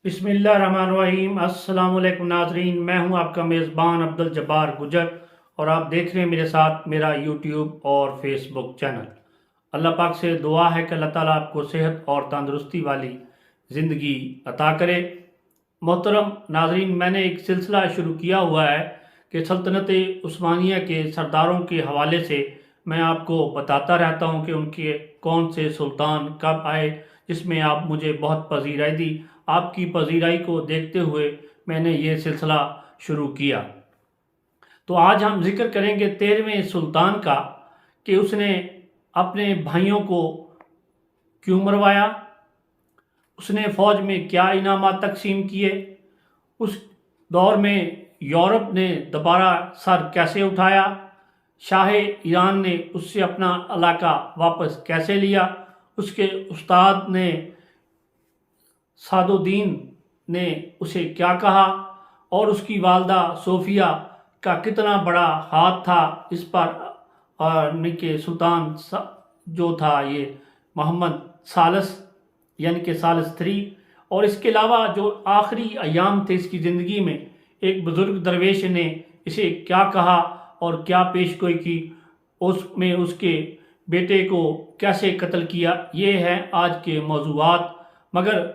بسم اللہ الرحمن الرحیم۔ السلام علیکم ناظرین، میں ہوں آپ کا میزبان عبدالجبار گجر اور آپ دیکھ رہے ہیں میرے ساتھ میرا یوٹیوب اور فیس بک چینل۔ اللہ پاک سے دعا ہے کہ اللہ تعالیٰ آپ کو صحت اور تندرستی والی زندگی عطا کرے۔ محترم ناظرین، میں نے ایک سلسلہ شروع کیا ہوا ہے کہ سلطنت عثمانیہ کے سرداروں کے حوالے سے میں آپ کو بتاتا رہتا ہوں کہ ان کے کون سے سلطان کب آئے، جس میں آپ مجھے بہت پذیرائی دی۔ آپ کی پذیرائی کو دیکھتے ہوئے میں نے یہ سلسلہ شروع کیا۔ تو آج ہم ذکر کریں گے 13ویں سلطان کا کہ اس نے اپنے بھائیوں کو کیوں مروایا، اس نے فوج میں کیا انعامات تقسیم کیے، اس دور میں یورپ نے دوبارہ سر کیسے اٹھایا، شاہ ایران نے اس سے اپنا علاقہ واپس کیسے لیا، اس کے استاد نے سعد الدین نے اسے کیا کہا، اور اس کی والدہ صوفیہ کا کتنا بڑا ہاتھ تھا اس پر، کہ سلطان جو تھا یہ محمد ثالث یعنی کہ ثالث 3۔ اور اس کے علاوہ جو آخری ایام تھے اس کی زندگی میں، ایک بزرگ درویش نے اسے کیا کہا اور کیا پیش گوئی کی، اس میں اس کے بیٹے کو کیسے قتل کیا، یہ ہے آج کے موضوعات۔ مگر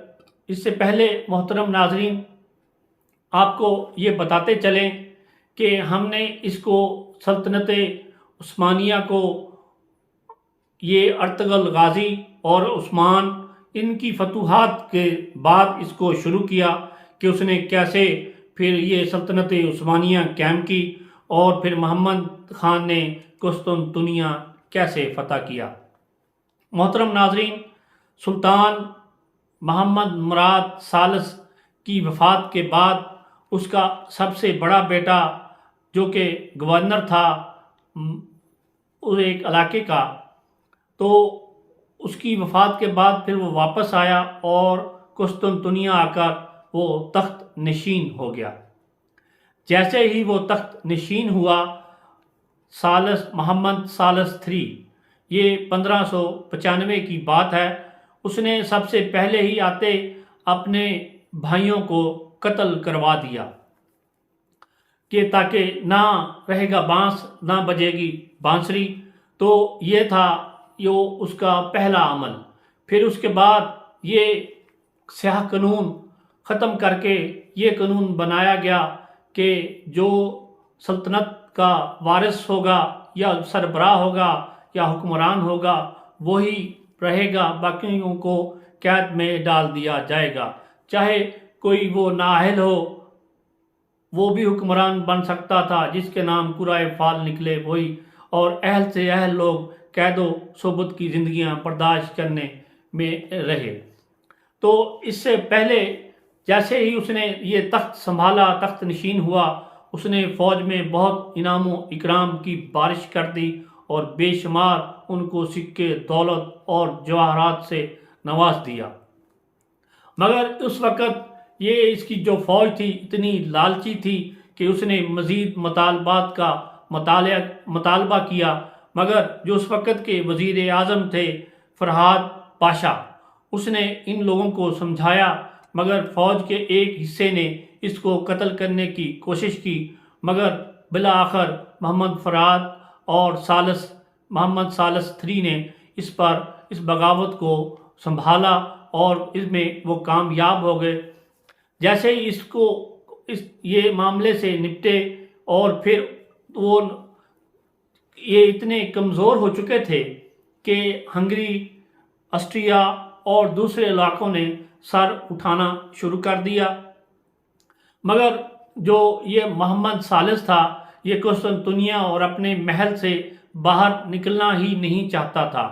اس سے پہلے محترم ناظرین، آپ کو یہ بتاتے چلیں کہ ہم نے اس کو سلطنت عثمانیہ کو، یہ ارطغرل غازی اور عثمان، ان کی فتوحات کے بعد اس کو شروع کیا کہ اس نے کیسے پھر یہ سلطنت عثمانیہ قائم کی، اور پھر محمد خان نے قسطنطنیہ کیسے فتح کیا۔ محترم ناظرین، سلطان محمد مراد ثالث کی وفات کے بعد اس کا سب سے بڑا بیٹا جو کہ گورنر تھا ایک علاقے کا، تو اس کی وفات کے بعد پھر وہ واپس آیا اور قسطنطنیہ آ کر وہ تخت نشین ہو گیا۔ جیسے ہی وہ تخت نشین ہوا، محمد ثالث 3، یہ 1595 کی بات ہے، اس نے سب سے پہلے ہی آتے اپنے بھائیوں کو قتل کروا دیا کہ تاکہ نہ رہے گا بانس نہ بجے گی بانسری۔ تو یہ تھا جو اس کا پہلا عمل۔ پھر اس کے بعد یہ سیاہ قانون ختم کر کے یہ قانون بنایا گیا کہ جو سلطنت کا وارث ہوگا یا سربراہ ہوگا یا حکمران ہوگا وہی رہے گا، باقیوں کو قید میں ڈال دیا جائے گا، چاہے کوئی وہ نااہل ہو وہ بھی حکمران بن سکتا تھا، جس کے نام قرائے فال نکلے وہی، اور اہل سے اہل لوگ قید و صحبت کی زندگیاں برداشت کرنے میں رہے۔ تو اس سے پہلے جیسے ہی اس نے یہ تخت سنبھالا، تخت نشین ہوا، اس نے فوج میں بہت انعام و اکرام کی بارش کر دی اور بے شمار ان کو سکے دولت اور جواہرات سے نواز دیا۔ مگر اس وقت یہ اس کی جو فوج تھی اتنی لالچی تھی کہ اس نے مزید مطالبات کا مطالبہ کیا، مگر جو اس وقت کے وزیر اعظم تھے فرہاد پاشا، اس نے ان لوگوں کو سمجھایا، مگر فوج کے ایک حصے نے اس کو قتل کرنے کی کوشش کی، مگر بالآخر محمد فرہاد اور محمد ثالث 3 نے اس بغاوت کو سنبھالا اور اس میں وہ کامیاب ہو گئے۔ جیسے ہی یہ معاملے سے نپٹے، اور پھر وہ یہ اتنے کمزور ہو چکے تھے کہ ہنگری، آسٹریا اور دوسرے علاقوں نے سر اٹھانا شروع کر دیا، مگر جو یہ محمد ثالث تھا یہ قسطنطنیہ اور اپنے محل سے باہر نکلنا ہی نہیں چاہتا تھا۔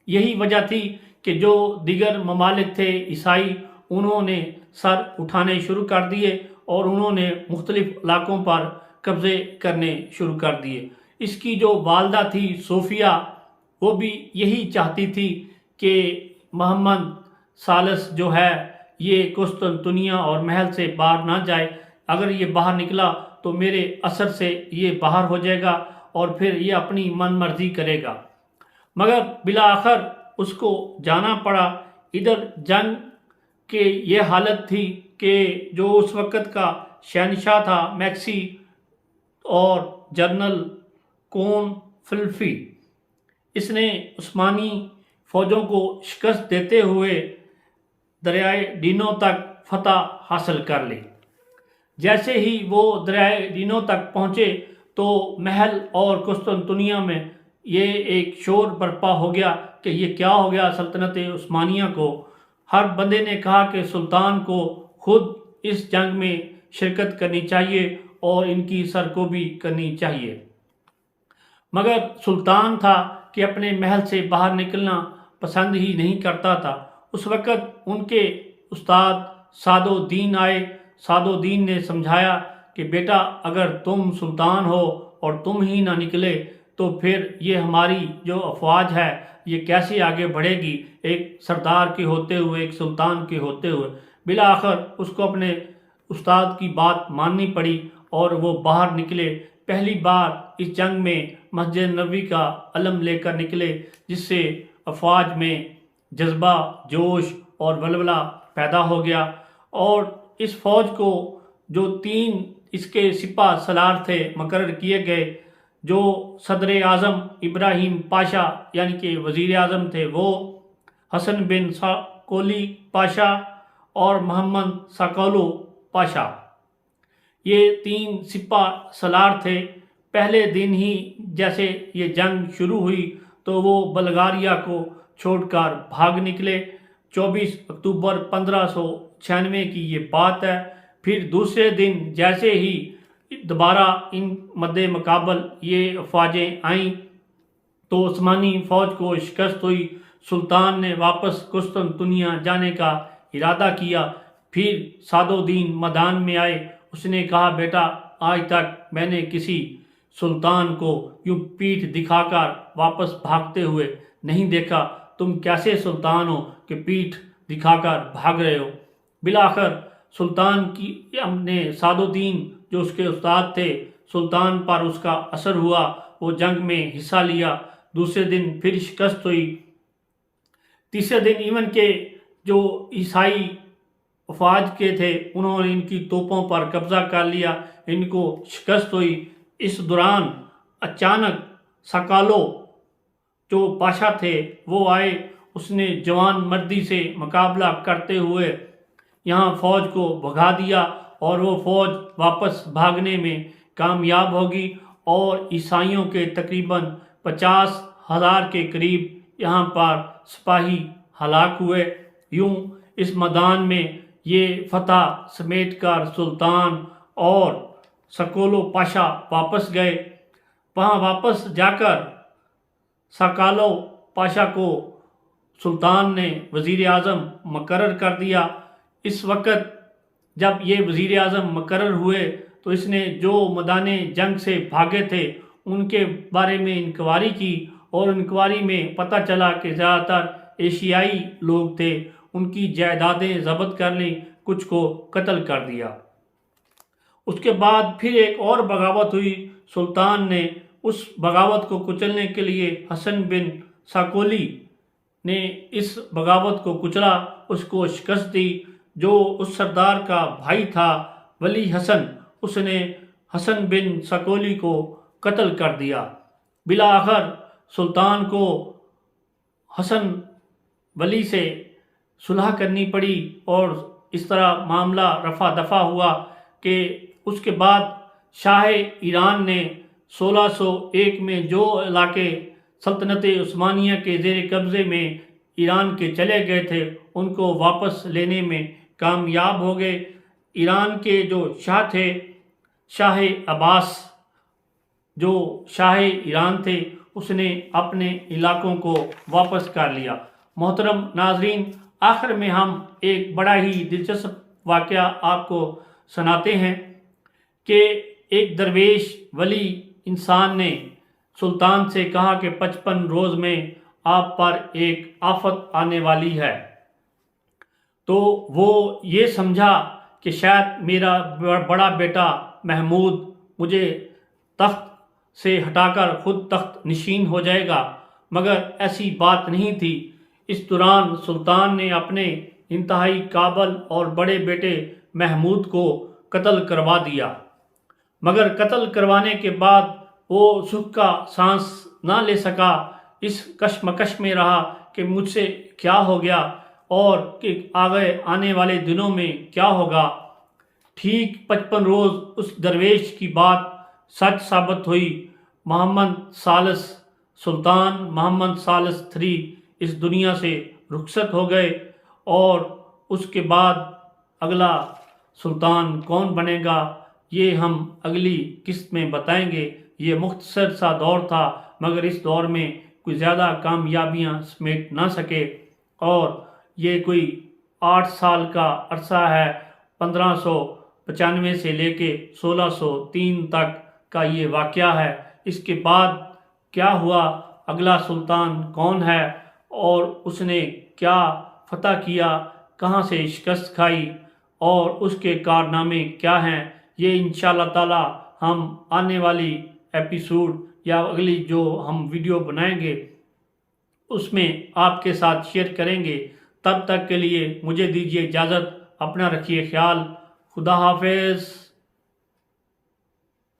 یہی وجہ تھی کہ جو دیگر ممالک تھے عیسائی، انہوں نے سر اٹھانے شروع کر دیے اور انہوں نے مختلف علاقوں پر قبضے کرنے شروع کر دیے۔ اس کی جو والدہ تھی صوفیہ، وہ بھی یہی چاہتی تھی کہ محمد ثالث جو ہے یہ قسطنطنیہ اور محل سے باہر نہ جائے، اگر یہ باہر نکلا تو میرے اثر سے یہ باہر ہو جائے گا اور پھر یہ اپنی من مرضی کرے گا۔ مگر بالآخر اس کو جانا پڑا۔ ادھر جنگ کہ یہ حالت تھی کہ جو اس وقت کا شہنشاہ تھا میکسی اور جنرل کون فلفی، اس نے عثمانی فوجوں کو شکست دیتے ہوئے دریائے ڈینو تک فتح حاصل کر لی۔ جیسے ہی وہ دریائے ڈینو تک پہنچے تو محل اور قسطنطنیہ میں یہ ایک شور برپا ہو گیا کہ یہ کیا ہو گیا سلطنت عثمانیہ کو۔ ہر بندے نے کہا کہ سلطان کو خود اس جنگ میں شرکت کرنی چاہیے اور ان کی سرکوبی کرنی چاہیے، مگر سلطان تھا کہ اپنے محل سے باہر نکلنا پسند ہی نہیں کرتا تھا۔ اس وقت ان کے استاد سعد الدین آئے۔ سعد الدین نے سمجھایا کہ بیٹا اگر تم سلطان ہو اور تم ہی نہ نکلے تو پھر یہ ہماری جو افواج ہے یہ کیسے آگے بڑھے گی، ایک سردار کے ہوتے ہوئے، ایک سلطان کے ہوتے ہوئے۔ بالآخر اس کو اپنے استاد کی بات ماننی پڑی اور وہ باہر نکلے۔ پہلی بار اس جنگ میں مسجد نبوی کا علم لے کر نکلے، جس سے افواج میں جذبہ، جوش اور ولولہ پیدا ہو گیا، اور اس فوج کو جو 3 اس کے سپہ سالار تھے مقرر کیے گئے، جو صدر اعظم ابراہیم پاشا یعنی کہ وزیر اعظم تھے، وہ حسن بن ساکولی پاشا اور محمد ساکولو پاشا، یہ 3 سپہ سالار تھے۔ پہلے دن ہی جیسے یہ جنگ شروع ہوئی تو وہ بلغاریہ کو چھوڑ کر بھاگ نکلے۔ 24 اکتوبر 1596 کی یہ بات ہے۔ پھر دوسرے دن جیسے ہی دوبارہ ان مد مقابل یہ افواجیں آئیں تو عثمانی فوج کو شکست ہوئی۔ سلطان نے واپس قسطنطنیہ جانے کا ارادہ کیا۔ پھر سعد الدین میدان میں آئے۔ اس نے کہا بیٹا آج تک میں نے کسی سلطان کو یوں پیٹھ دکھا کر واپس بھاگتے ہوئے نہیں دیکھا، تم کیسے سلطان ہو کہ پیٹھ دکھا کر بھاگ رہے ہو۔ بالآخر سلطان کی ہم نے سعد الدین جو اس کے استاد تھے، سلطان پر اس کا اثر ہوا، وہ جنگ میں حصہ لیا۔ دوسرے دن پھر شکست ہوئی۔ تیسرے دن ایون کے جو عیسائی افواج کے تھے انہوں نے ان کی توپوں پر قبضہ کر لیا، ان کو شکست ہوئی۔ اس دوران اچانک ساکالو جو پاشا تھے وہ آئے۔ اس نے جوان مردی سے مقابلہ کرتے ہوئے یہاں فوج کو بھگا دیا اور وہ فوج واپس بھاگنے میں کامیاب ہوگی اور عیسائیوں کے تقریباً 50,000 کے قریب یہاں پر سپاہی ہلاک ہوئے۔ یوں اس میدان میں یہ فتح سمیٹ کر سلطان اور ساکولو پاشا واپس گئے۔ وہاں واپس جا کر ساکالو پاشا کو سلطان نے وزیر اعظم مقرر کر دیا۔ اس وقت جب یہ وزیر اعظم مقرر ہوئے تو اس نے جو میدان جنگ سے بھاگے تھے ان کے بارے میں انکوائری کی، اور انکوائری میں پتہ چلا کہ زیادہ تر ایشیائی لوگ تھے۔ ان کی جائیدادیں ضبط کر لیں، کچھ کو قتل کر دیا۔ اس کے بعد پھر ایک اور بغاوت ہوئی۔ سلطان نے اس بغاوت کو کچلنے کے لیے حسن بن ساکولی نے اس بغاوت کو کچلا، اس کو شکست دی۔ جو اس سردار کا بھائی تھا ولی حسن، اس نے حسن بن ساکولی کو قتل کر دیا۔ بالآخر سلطان کو حسن ولی سے صلح کرنی پڑی اور اس طرح معاملہ رفع دفع ہوا کہ اس کے بعد شاہ ایران نے 1601 میں جو علاقے سلطنت عثمانیہ کے زیر قبضے میں ایران کے چلے گئے تھے ان کو واپس لینے میں کامیاب ہو گئے۔ ایران کے جو شاہ تھے، شاہ عباس جو شاہ ایران تھے، اس نے اپنے علاقوں کو واپس کر لیا۔ محترم ناظرین، آخر میں ہم ایک بڑا ہی دلچسپ واقعہ آپ کو سناتے ہیں کہ ایک درویش ولی انسان نے سلطان سے کہا کہ 55 روز میں آپ پر ایک آفت آنے والی ہے۔ تو وہ یہ سمجھا کہ شاید میرا بڑا بیٹا محمود مجھے تخت سے ہٹا کر خود تخت نشین ہو جائے گا، مگر ایسی بات نہیں تھی۔ اس دوران سلطان نے اپنے انتہائی قابل اور بڑے بیٹے محمود کو قتل کروا دیا، مگر قتل کروانے کے بعد وہ سکھ کا سانس نہ لے سکا۔ اس کشمکش میں رہا کہ مجھ سے کیا ہو گیا اور کہ آگے آنے والے دنوں میں کیا ہوگا۔ ٹھیک 55 روز اس درویش کی بات سچ ثابت ہوئی۔ محمد ثالث سلطان محمد ثالث III اس دنیا سے رخصت ہو گئے، اور اس کے بعد اگلا سلطان کون بنے گا یہ ہم اگلی قسط میں بتائیں گے۔ یہ مختصر سا دور تھا، مگر اس دور میں کوئی زیادہ کامیابیاں سمیٹ نہ سکے، اور یہ کوئی 8 سال کا عرصہ ہے۔ 1595 سے لے کے 1603 تک کا یہ واقعہ ہے۔ اس کے بعد کیا ہوا، اگلا سلطان کون ہے، اور اس نے کیا فتح کیا، کہاں سے شکست کھائی، اور اس کے کارنامے کیا ہیں، یہ انشاءاللہ تعالی ہم آنے والی ایپیسوڈ یا اگلی جو ہم ویڈیو بنائیں گے اس میں آپ کے ساتھ شیئر کریں گے۔ تب تک کے لیے مجھے دیجیے اجازت، اپنا رکھیے خیال، خدا حافظ۔